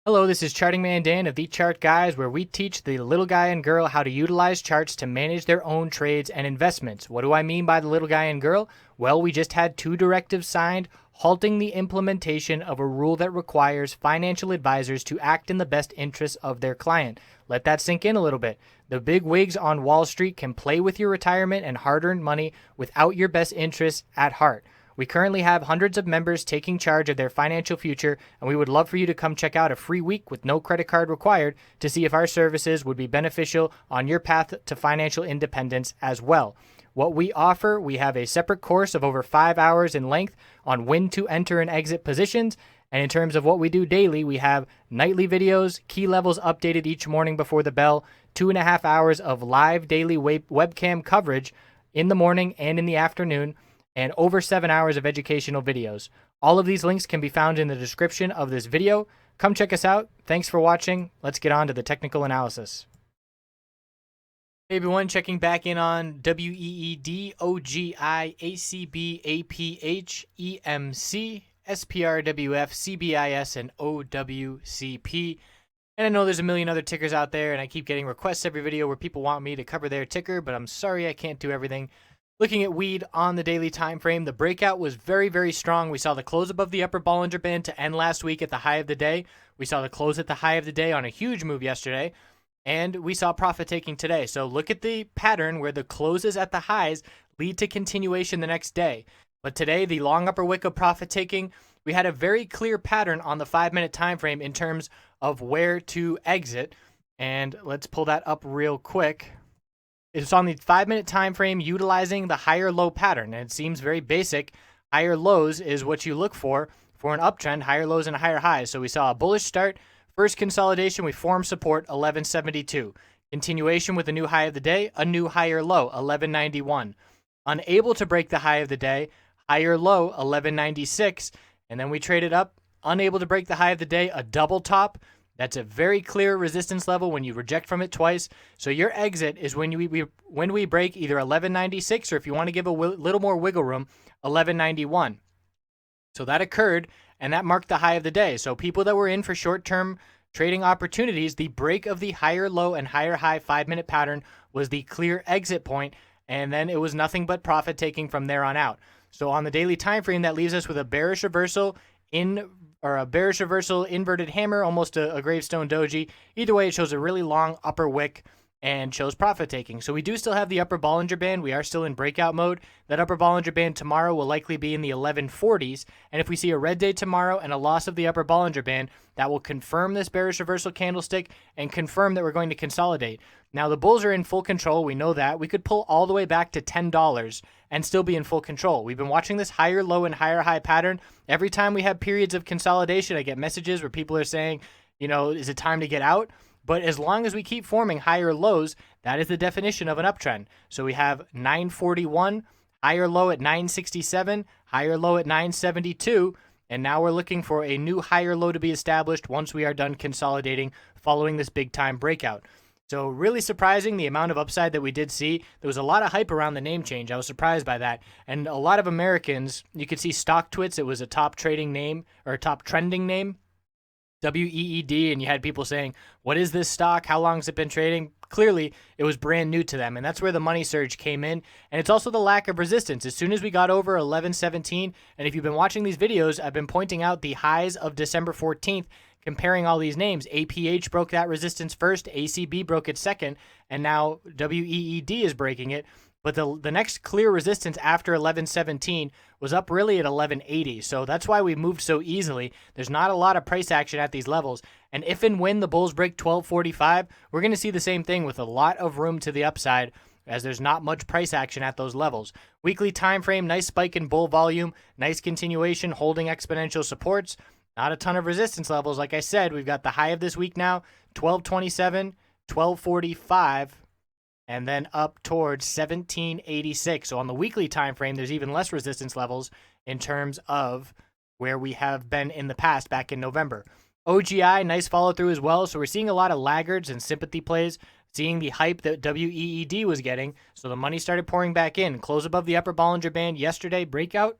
Hello, this is Charting Man Dan of TheChartGuys, where we teach the little guy and girl how to utilize charts to manage their own trades and investments. What do I mean by the little guy and girl? Well, we just had two directives signed halting the implementation of a rule that requires financial advisors to act in the best interests of their client. Let that sink in a little bit. The big wigs on Wall Street can play with your retirement and hard-earned money without your best interests at heart. We currently have hundreds of members taking charge of their financial future, and we would love for you to come check out a free week with no credit card required to see if our services would be beneficial on your path to financial independence as well. What we offer, we have a separate course of over 5 hours in length on when to enter and exit positions. And in terms of what we do daily, we have nightly videos, key levels updated each morning before the bell, 2.5 hours of live daily webcam coverage in the morning and in the afternoon, and over 7 hours of educational videos. All of these links can be found in the description of this video. Come check us out. Thanks for watching. Let's get on to the technical analysis. Hey everyone, checking back in on WEED, OGI, ACB, APH, EMC, SPRWF, CBIS, and OWCP. And I know there's a million other tickers out there, and I keep getting requests every video where people want me to cover their ticker, but I'm sorry I can't do everything. Looking at weed on the daily time frame, the breakout was very, very strong. We saw the close above the upper Bollinger Band to end last week at the high of the day. We saw the close at the high of the day on a huge move yesterday, and we saw profit taking today. So look at the pattern where the closes at the highs lead to continuation the next day. But today, the long upper wick of profit taking, we had a very clear pattern on the 5-minute time frame in terms of where to exit. And let's pull that up real quick. It's on the 5-minute time frame utilizing the higher low pattern, and it seems very basic. Higher lows is what you look for an uptrend, higher lows and higher highs. So we saw a bullish start, first consolidation, we formed support 1172. Continuation with a new high of the day, a new higher low 1191. Unable to break the high of the day, higher low 1196, and then we traded up, unable to break the high of the day, a double top. That's a very clear resistance level when you reject from it twice. So your exit is when we break either 1196 or if you want to give a little more wiggle room, 1191. So that occurred, and that marked the high of the day. So people that were in for short-term trading opportunities, the break of the higher low and higher high 5-minute pattern was the clear exit point, and then it was nothing but profit taking from there on out. So on the daily time frame, that leaves us with a bearish reversal inverted hammer, almost a gravestone doji. Either way, it shows a really long upper wick and shows profit taking. So we do still have the upper Bollinger Band. We are still in breakout mode. That upper Bollinger Band tomorrow will likely be in the 1140s. And if we see a red day tomorrow and a loss of the upper Bollinger Band, that will confirm this bearish reversal candlestick and confirm that we're going to consolidate. Now, the bulls are in full control. We know that. We could pull all the way back to $10 and still be in full control. We've been watching this higher low and higher high pattern. Every time we have periods of consolidation, I get messages where people are saying, is it time to get out? But as long as we keep forming higher lows, that is the definition of an uptrend. So we have 941, higher low at 967, higher low at 972, and now we're looking for a new higher low to be established once we are done consolidating following this big time breakout. So really surprising the amount of upside that we did see. There was a lot of hype around the name change. I was surprised by that. And a lot of Americans, you could see Stocktwits, it was a top trading name or a top trending name. WEED, and you had people saying, what is this stock? How long has it been trading? Clearly, it was brand new to them, and that's where the money surge came in. And it's also the lack of resistance. As soon as we got over 1117, and if you've been watching these videos, I've been pointing out the highs of December 14th, comparing all these names. APH broke that resistance first, ACB broke it second, and now WEED is breaking it. But the next clear resistance after 1117 was up really at 1180. So that's why we moved so easily. There's not a lot of price action at these levels. And if and when the bulls break 1245, we're going to see the same thing with a lot of room to the upside as there's not much price action at those levels. Weekly time frame, nice spike in bull volume, nice continuation, holding exponential supports. Not a ton of resistance levels. Like I said, we've got the high of this week now, 1227, 1245. And then up towards 1786. So on the weekly time frame, there's even less resistance levels in terms of where we have been in the past back in November. OGI, nice follow through as well. So we're seeing a lot of laggards and sympathy plays, seeing the hype that WEED was getting. So the money started pouring back in. Close above the upper Bollinger Band yesterday, breakout.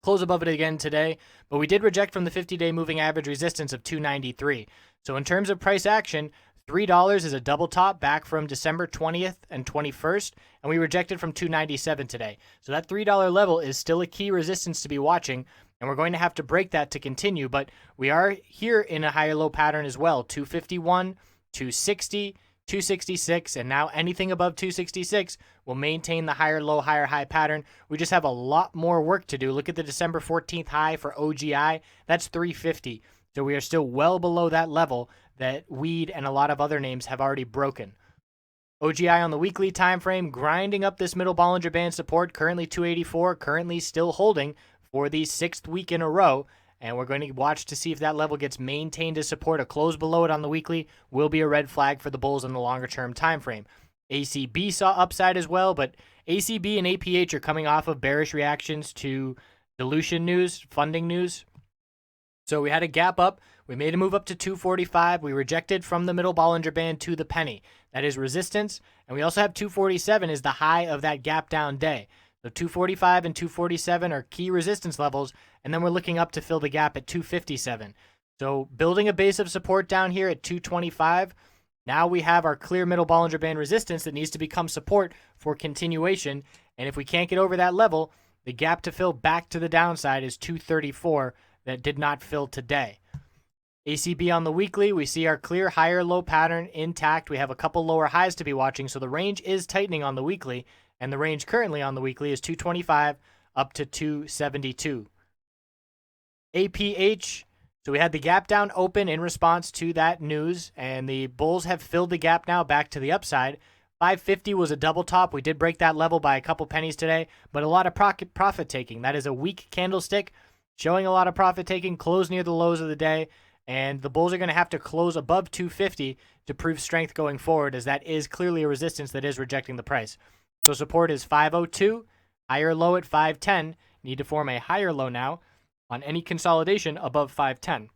close above it again today, but we did reject from the 50-day moving average resistance of 293. So in terms of price action, $3 is a double top back from December 20th and 21st, and we rejected from 297 today. So that $3 level is still a key resistance to be watching, and we're going to have to break that to continue, but we are here in a higher low pattern as well. 251, 260, 266, and now anything above 266 will maintain the higher low, higher high pattern. We just have a lot more work to do. Look at the December 14th high for OGI. That's 350. So we are still well below that level that Weed and a lot of other names have already broken. OGI on the weekly time frame, grinding up this middle Bollinger Band support, currently 284, currently still holding for the 6th week in a row. And we're going to watch to see if that level gets maintained as support. A close below it on the weekly will be a red flag for the bulls in the longer term time frame. ACB saw upside as well, but ACB and APH are coming off of bearish reactions to dilution news, funding news. So we had a gap up. We made a move up to 245. We rejected from the middle Bollinger Band to the penny. That is resistance. And we also have 247 is the high of that gap down day. So 245 and 247 are key resistance levels, and then we're looking up to fill the gap at 257. So building a base of support down here at 225. Now we have our clear middle Bollinger Band resistance that needs to become support for continuation. And if we can't get over that level, the gap to fill back to the downside is 234 that did not fill today. ACB on the weekly, we see our clear higher low pattern intact. We have a couple lower highs to be watching, so the range is tightening on the weekly. And the range currently on the weekly is 225 up to 272. APH, so we had the gap down open in response to that news, and the bulls have filled the gap now back to the upside. 550 was a double top. We did break that level by a couple pennies today, but a lot of profit taking. That is a weak candlestick showing a lot of profit taking, close near the lows of the day, and the bulls are going to have to close above 250 to prove strength going forward, as that is clearly a resistance that is rejecting the price. So support is 502, higher low at 510. Need to form a higher low now on any consolidation above 510.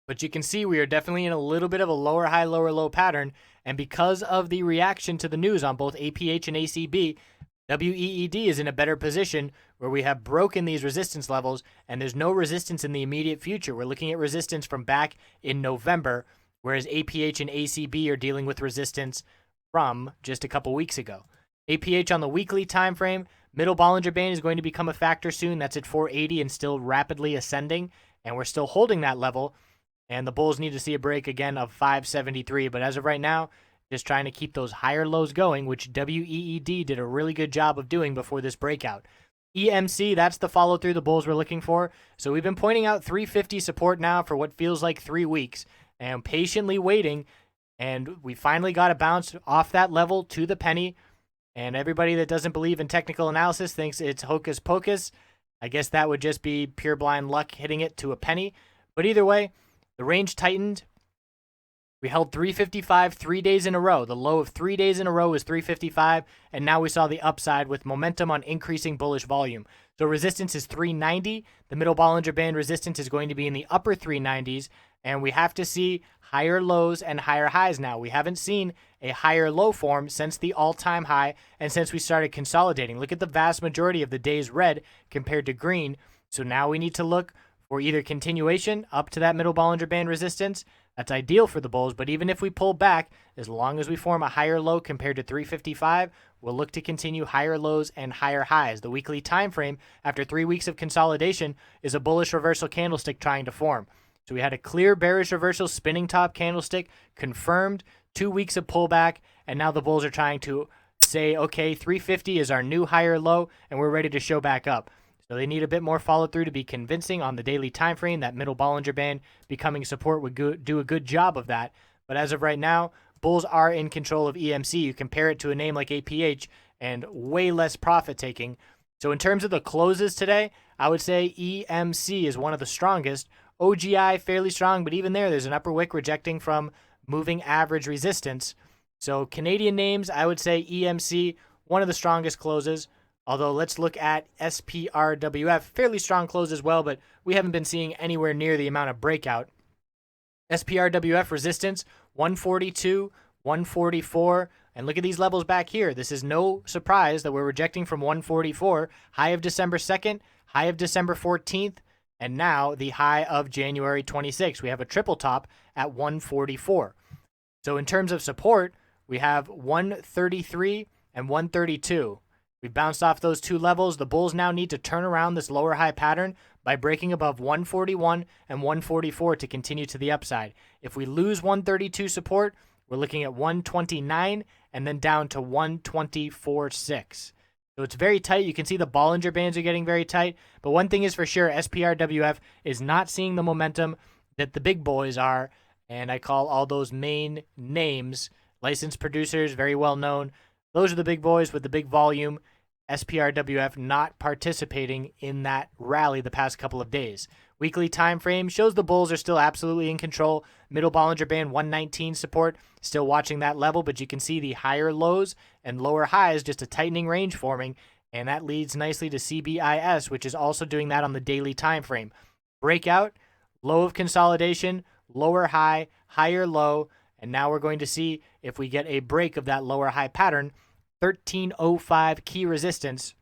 But you can see we are definitely in a little bit of a lower high, lower low pattern. And because of the reaction to the news on both APH and ACB, WEED is in a better position where we have broken these resistance levels and there's no resistance in the immediate future. We're looking at resistance from back in November, whereas APH and ACB are dealing with resistance from just a couple weeks ago. APH on the weekly time frame, middle Bollinger Band is going to become a factor soon. That's at 480 and still rapidly ascending, and we're still holding that level. And the bulls need to see a break again of 573. But as of right now, just trying to keep those higher lows going, which WEED did a really good job of doing before this breakout. EMC, that's the follow through the bulls were looking for. So we've been pointing out 350 support now for what feels like 3 weeks, and patiently waiting. And we finally got a bounce off that level to the penny. And everybody that doesn't believe in technical analysis thinks it's hocus pocus. I guess that would just be pure blind luck hitting it to a penny. But either way, the range tightened. We held 355 3 days in a row. The low of 3 days in a row was 355, and now we saw the upside with momentum on increasing bullish volume. So resistance is 390. The middle Bollinger Band resistance is going to be in the upper 390s, and we have to see higher lows and higher highs now. We haven't seen a higher low form since the all-time high and since we started consolidating. Look at the vast majority of the days red compared to green. So now we need to look for either continuation up to that middle Bollinger Band resistance. That's ideal for the bulls, but even if we pull back, as long as we form a higher low compared to 355, we'll look to continue higher lows and higher highs. The weekly time frame after 3 weeks of consolidation is a bullish reversal candlestick trying to form. So we had a clear bearish reversal spinning top candlestick confirmed, 2 weeks of pullback, and now the bulls are trying to say, okay, 350 is our new higher low, and we're ready to show back up. So they need a bit more follow through to be convincing on the daily time frame. That middle Bollinger Band becoming support would do a good job of that. But as of right now, bulls are in control of EMC. You compare it to a name like APH and way less profit taking. So in terms of the closes today, I would say EMC is one of the strongest. OGI fairly strong, but even there's an upper wick rejecting from moving average resistance. So Canadian names, I would say EMC, one of the strongest closes. Although let's look at SPRWF, fairly strong close as well, but we haven't been seeing anywhere near the amount of breakout. SPRWF resistance, 142, 144. And look at these levels back here. This is no surprise that we're rejecting from 144. High of December 2nd, high of December 14th, and now the high of January 26th. We have a triple top at 144. So in terms of support, we have 133 and 132. We bounced off those two levels. The bulls now need to turn around this lower high pattern by breaking above 141 and 144 to continue to the upside. If we lose 132 support, we're looking at 129 and then down to 124.6. So it's very tight. You can see the Bollinger Bands are getting very tight. But one thing is for sure, SPRWF is not seeing the momentum that the big boys are. And I call all those main names, licensed producers, very well known. Those are the big boys with the big volume. SPRWF not participating in that rally the past couple of days. Weekly time frame shows the bulls are still absolutely in control. Middle Bollinger Band 119 support, still watching that level, but you can see the higher lows and lower highs, just a tightening range forming, and that leads nicely to CBIS, which is also doing that on the daily time frame. Breakout, low of consolidation, lower high, higher low, and now we're going to see if we get a break of that lower high pattern. 1305 key resistance.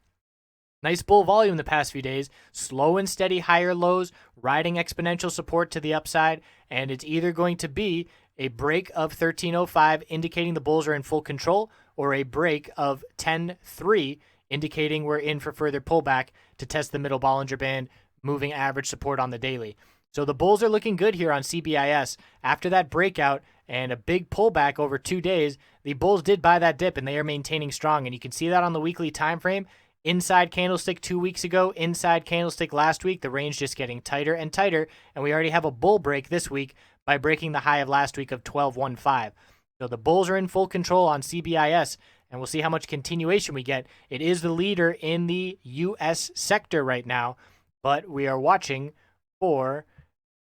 Nice bull volume the past few days. Slow and steady higher lows, riding exponential support to the upside, and it's either going to be a break of 1305 indicating the bulls are in full control, or a break of 10.3 indicating we're in for further pullback to test the middle Bollinger Band moving average support on the daily. So the bulls are looking good here on CBIS. After that breakout and a big pullback over 2 days, the bulls did buy that dip and they are maintaining strong. And you can see that on the weekly time frame. Inside candlestick 2 weeks ago, inside candlestick last week, the range just getting tighter and tighter. And we already have a bull break this week by breaking the high of last week of 12.15. So the bulls are in full control on CBIS, and we'll see how much continuation we get. It is the leader in the U.S. sector right now, but we are watching for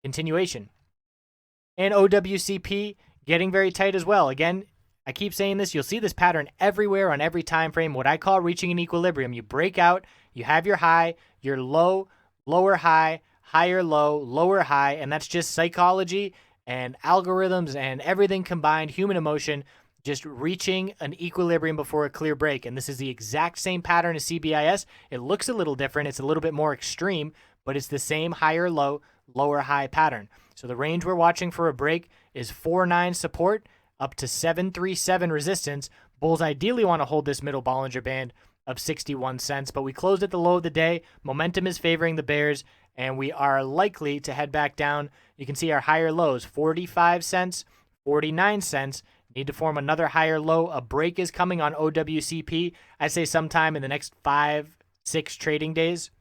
continuation. And OWCP getting very tight as well. Again, I keep saying this, you'll see this pattern everywhere on every time frame, what I call reaching an equilibrium. You break out, you have your high, your low, lower high, higher low, lower high, and that's just psychology and algorithms and everything combined, human emotion, just reaching an equilibrium before a clear break. And this is the exact same pattern as CBIS. It looks a little different. It's a little bit more extreme, but it's the same higher low, lower high pattern. So the range we're watching for a break is 4.9 support up to 7.37 resistance. Bulls ideally want to hold this middle Bollinger Band of 61 cents, but we closed at the low of the day. Momentum is favoring the bears, and we are likely to head back down. You can see our higher lows, 45 cents, 49 cents. Need to form another higher low. A break is coming on OWCP, I'd say sometime in the next 5-6 trading days.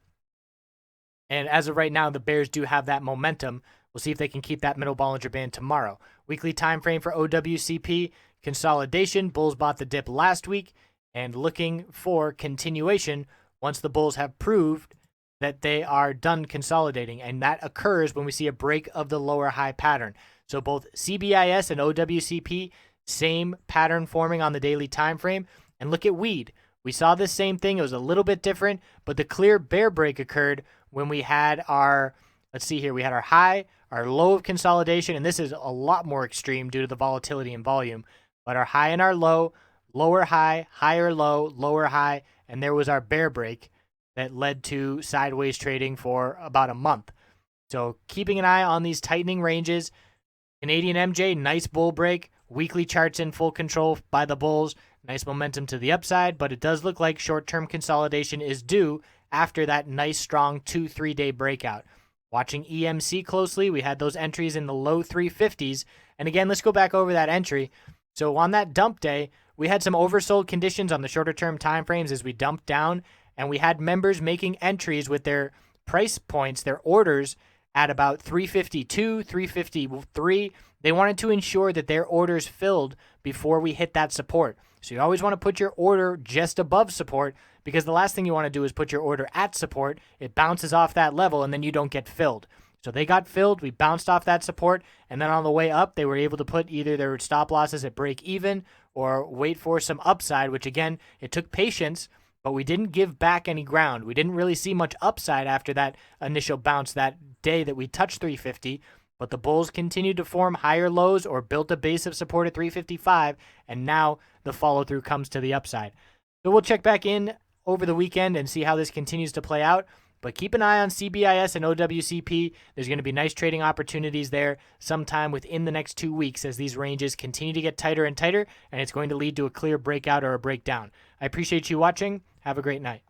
And as of right now, the bears do have that momentum. We'll see if they can keep that middle Bollinger Band tomorrow. Weekly time frame for OWCP, consolidation. Bulls bought the dip last week and looking for continuation once the bulls have proved that they are done consolidating. And that occurs when we see a break of the lower high pattern. So both CBIS and OWCP, same pattern forming on the daily time frame. And look at weed. We saw this same thing. It was a little bit different, but the clear bear break occurred when we had our, let's see here, we had our high, our low of consolidation, and this is a lot more extreme due to the volatility and volume, but our high and our low, lower high, higher low, lower high, and there was our bear break that led to sideways trading for about a month. So keeping an eye on these tightening ranges. Canadian MJ, nice bull break. Weekly charts in full control by the bulls. Nice momentum to the upside, but it does look like short-term consolidation is due after that nice, strong 2-3 day breakout. Watching EMC closely, we had those entries in the low 350s. And again, let's go back over that entry. So on that dump day, we had some oversold conditions on the shorter-term time frames as we dumped down, and we had members making entries with their price points, their orders, at about 352, 353. They wanted to ensure that their orders filled before we hit that support. So you always want to put your order just above support, because the last thing you want to do is put your order at support. It bounces off that level and then you don't get filled. So they got filled, we bounced off that support, and then on the way up, they were able to put either their stop losses at break even or wait for some upside, which again, it took patience, but we didn't give back any ground. We didn't really see much upside after that initial bounce that day that we touched 350, But the bulls continued to form higher lows or built a base of support at 355, and now the follow-through comes to the upside. So we'll check back in over the weekend and see how this continues to play out. But keep an eye on CBIS and OWCP. There's going to be nice trading opportunities there sometime within the next 2 weeks as these ranges continue to get tighter and tighter, and it's going to lead to a clear breakout or a breakdown. I appreciate you watching. Have a great night.